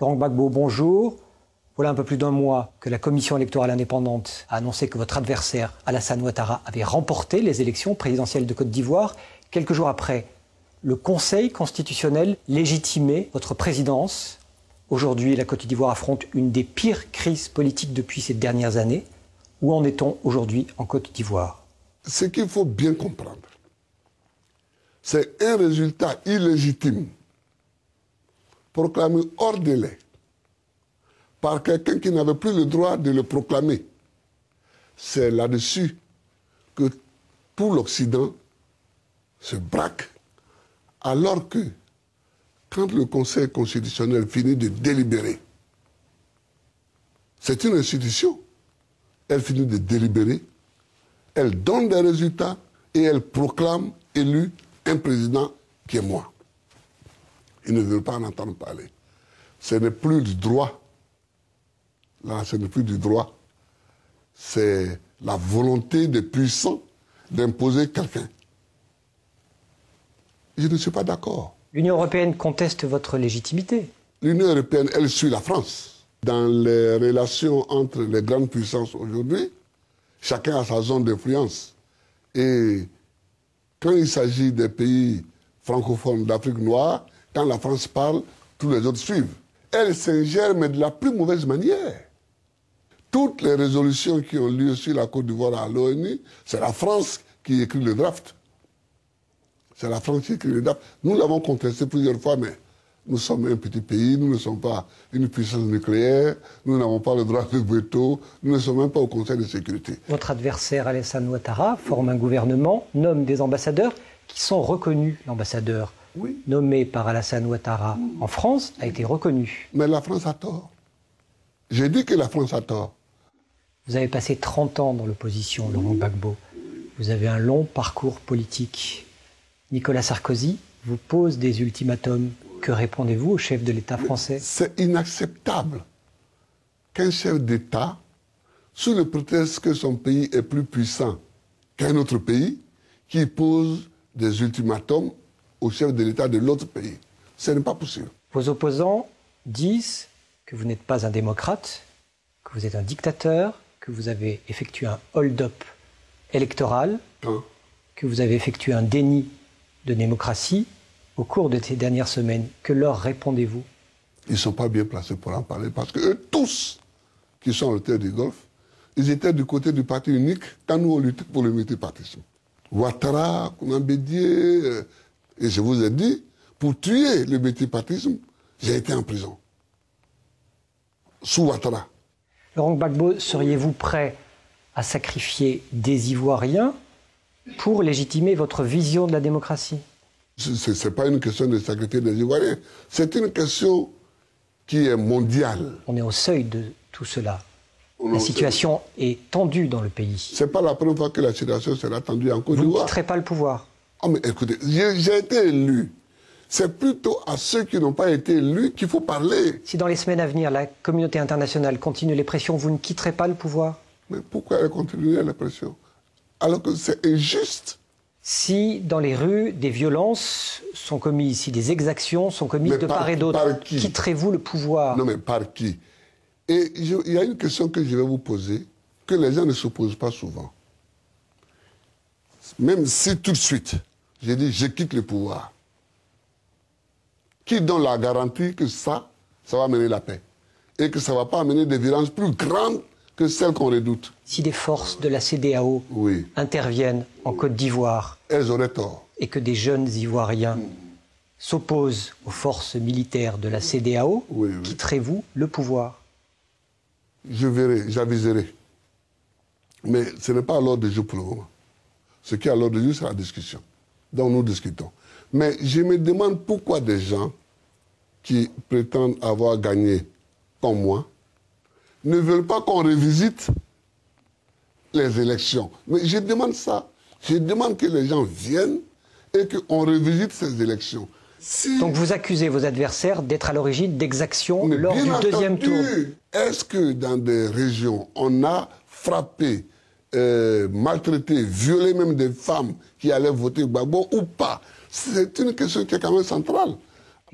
Laurent Gbagbo, bonjour. Voilà un peu plus d'un mois que la commission électorale indépendante a annoncé que votre adversaire, Alassane Ouattara, avait remporté les élections présidentielles de Côte d'Ivoire. Quelques jours après, le Conseil constitutionnel légitimait votre présidence. Aujourd'hui, la Côte d'Ivoire affronte une des pires crises politiques depuis ces dernières années. Où en est-on aujourd'hui en Côte d'Ivoire? Ce qu'il faut bien comprendre, c'est un résultat illégitime proclamé hors délai par quelqu'un qui n'avait plus le droit de le proclamer. C'est là-dessus que tout l'Occident se braque, alors que, quand le Conseil constitutionnel finit de délibérer, c'est une institution, elle finit de délibérer, elle donne des résultats et elle proclame élu un président qui est moi. Ils ne veulent pas en entendre parler. Ce n'est plus du droit. Là, ce n'est plus du droit. C'est la volonté des puissants d'imposer quelqu'un. Je ne suis pas d'accord. L'Union européenne conteste votre légitimité. L'Union européenne, elle suit la France. Dans les relations entre les grandes puissances aujourd'hui, chacun a sa zone d'influence. Et quand il s'agit des pays francophones d'Afrique noire, quand la France parle, tous les autres suivent. Elle s'ingère, mais de la plus mauvaise manière. Toutes les résolutions qui ont lieu sur la Côte d'Ivoire à l'ONU, c'est la France qui écrit le draft. C'est la France qui écrit le draft. Nous l'avons contesté plusieurs fois, mais nous sommes un petit pays, nous ne sommes pas une puissance nucléaire, nous n'avons pas le droit de veto, nous ne sommes même pas au Conseil de sécurité. Votre adversaire, Alassane Ouattara, forme un gouvernement, nomme des ambassadeurs qui sont reconnus. L'ambassadeur nommé par Alassane Ouattara en France a été reconnu. Mais la France a tort. J'ai dit que la France a tort. Vous avez passé 30 ans dans l'opposition, Laurent Gbagbo. Vous avez un long parcours politique. Nicolas Sarkozy vous pose des ultimatums. Que répondez-vous au chef de l'État français? C'est inacceptable qu'un chef d'État, sous le prétexte que son pays est plus puissant qu'un autre pays, qui pose des ultimatums au chef de l'État de l'autre pays. Ce n'est pas possible. Vos opposants disent que vous n'êtes pas un démocrate, que vous êtes un dictateur, que vous avez effectué un hold-up électoral, que vous avez effectué un déni de démocratie au cours de ces dernières semaines. Que leur répondez-vous? Ils ne sont pas bien placés pour en parler parce que eux tous qui sont au terre du Golfe, ils étaient du côté du parti unique quand nous on luttait pour le multipartisme. Ouattara, Kounan Bédié, et je vous ai dit, pour tuer le multipartisme, j'ai été en prison. Sous Ouattara. Laurent Gbagbo, seriez-vous prêt à sacrifier des Ivoiriens pour légitimer votre vision de la démocratie? Ce n'est pas une question de sacrifier des Ivoiriens. C'est une question qui est mondiale. On est au seuil de tout cela. La situation est tendue dans le pays. Ce n'est pas la première fois que la situation sera tendue en Côte d'Ivoire. Vous ne quitterez pas le pouvoir? Oh mais écoutez, j'ai été élu. C'est plutôt à ceux qui n'ont pas été élus qu'il faut parler. Si dans les semaines à venir, la communauté internationale continue les pressions, vous ne quitterez pas le pouvoir? Mais pourquoi elle continue les pressions? Alors que c'est injuste. Si dans les rues, des violences sont commises, si des exactions sont commises de part et d'autre, quitterez-vous le pouvoir? Non mais par qui? Et il y a une question que je vais vous poser, que les gens ne se posent pas souvent. Même si tout de suite, j'ai dit je quitte le pouvoir, qui donne la garantie que ça va amener la paix? Et que ça ne va pas amener des violences plus grandes que celles qu'on redoute? Si des forces de la CEDEAO interviennent en Côte d'Ivoire, elles auraient tort. Et que des jeunes Ivoiriens s'opposent aux forces militaires de la CEDEAO, quitterez-vous le pouvoir? Je verrai, j'aviserai. Mais ce n'est pas à l'ordre du jour pour le moment. Ce qui est à l'ordre du jour, c'est la discussion. Donc nous discutons. Mais je me demande pourquoi des gens qui prétendent avoir gagné comme moi ne veulent pas qu'on revisite les élections. Mais je demande ça. Je demande que les gens viennent et qu'on revisite ces élections. Donc vous accusez vos adversaires d'être à l'origine d'exactions lors du deuxième tour. Est-ce que dans des régions, on a frappé, maltraité, violé même des femmes qui allaient voter Gbagbo ou pas? C'est une question qui est quand même centrale.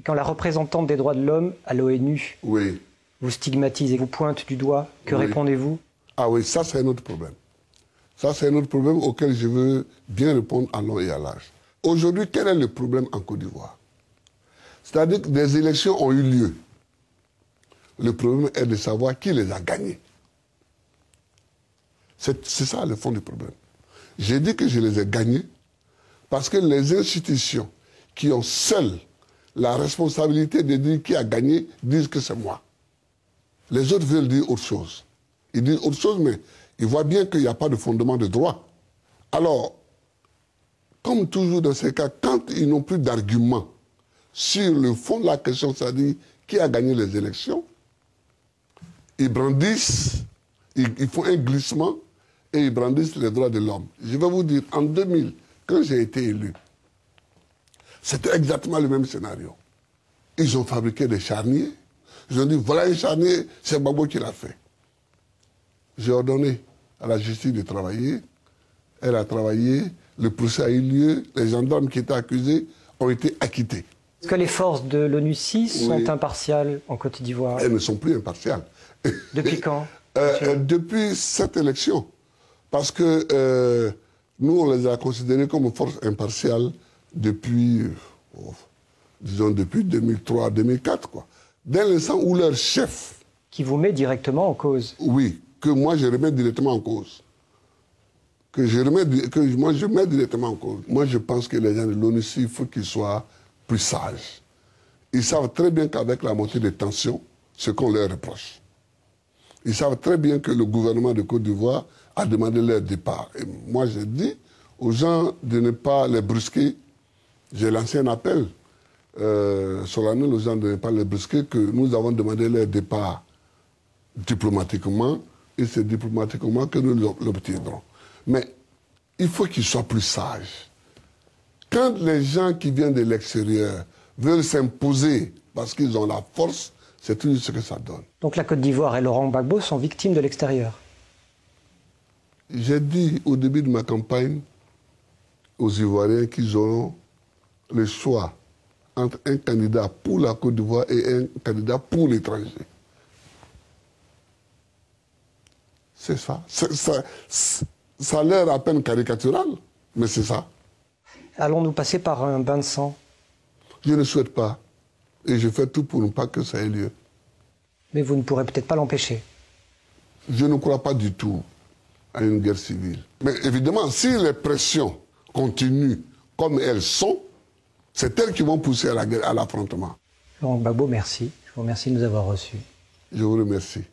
Et quand la représentante des droits de l'homme à l'ONU Oui. vous stigmatise et vous pointe du doigt, que Oui. répondez-vous? Ah oui, ça c'est un autre problème. Ça c'est un autre problème auquel je veux bien répondre en long et à large. Aujourd'hui, quel est le problème en Côte d'Ivoire? C'est-à-dire que des élections ont eu lieu. Le problème est de savoir qui les a gagnées. C'est ça le fond du problème. J'ai dit que je les ai gagnées parce que les institutions qui ont seules la responsabilité de dire qui a gagné disent que c'est moi. Les autres veulent dire autre chose. Ils disent autre chose, mais ils voient bien qu'il n'y a pas de fondement de droit. Alors, comme toujours dans ces cas, quand ils n'ont plus d'arguments sur le fond de la question, c'est-à-dire qui a gagné les élections, ils brandissent, ils font un glissement et ils brandissent les droits de l'homme. Je vais vous dire, en 2000, quand j'ai été élu, c'était exactement le même scénario. Ils ont fabriqué des charniers. Ils ont dit, voilà un charnier, c'est Gbagbo qui l'a fait. J'ai ordonné à la justice de travailler. Elle a travaillé, le procès a eu lieu, les gendarmes qui étaient accusés ont été acquittés. Est-ce que les forces de l'ONU-6 sont impartiales en Côte d'Ivoire? Elles ne sont plus impartiales. Depuis quand? Depuis cette élection. Parce que nous, on les a considérées comme forces impartiales depuis, disons, depuis 2003-2004, quoi. Dès l'instant où leur chef... Qui vous met directement en cause? Oui, que moi je remets directement en cause. Moi je mets directement en cause. Moi je pense que les gens de l'ONU, il faut qu'ils soient plus sages. Ils savent très bien qu'avec la montée des tensions, ce qu'on leur reproche. Ils savent très bien que le gouvernement de Côte d'Ivoire a demandé leur départ. Et moi j'ai dit aux gens de ne pas les brusquer. J'ai lancé un appel solennel aux gens de ne pas les brusquer, que nous avons demandé leur départ diplomatiquement, et c'est diplomatiquement que nous l'obtiendrons. Mais il faut qu'ils soient plus sages. Quand les gens qui viennent de l'extérieur veulent s'imposer parce qu'ils ont la force, c'est tout ce que ça donne. Donc la Côte d'Ivoire et Laurent Gbagbo sont victimes de l'extérieur? J'ai dit au début de ma campagne aux Ivoiriens qu'ils auront le choix entre un candidat pour la Côte d'Ivoire et un candidat pour l'étranger. C'est ça. Ça a l'air à peine caricatural, mais c'est ça. Allons-nous passer par un bain de sang? Je ne souhaite pas. Et je fais tout pour ne pas que ça ait lieu. Mais vous ne pourrez peut-être pas l'empêcher. Je ne crois pas du tout à une guerre civile. Mais évidemment, si les pressions continuent comme elles sont, c'est elles qui vont pousser à la guerre, à l'affrontement. Laurent Gbagbo, merci. Je vous remercie de nous avoir reçus. Je vous remercie.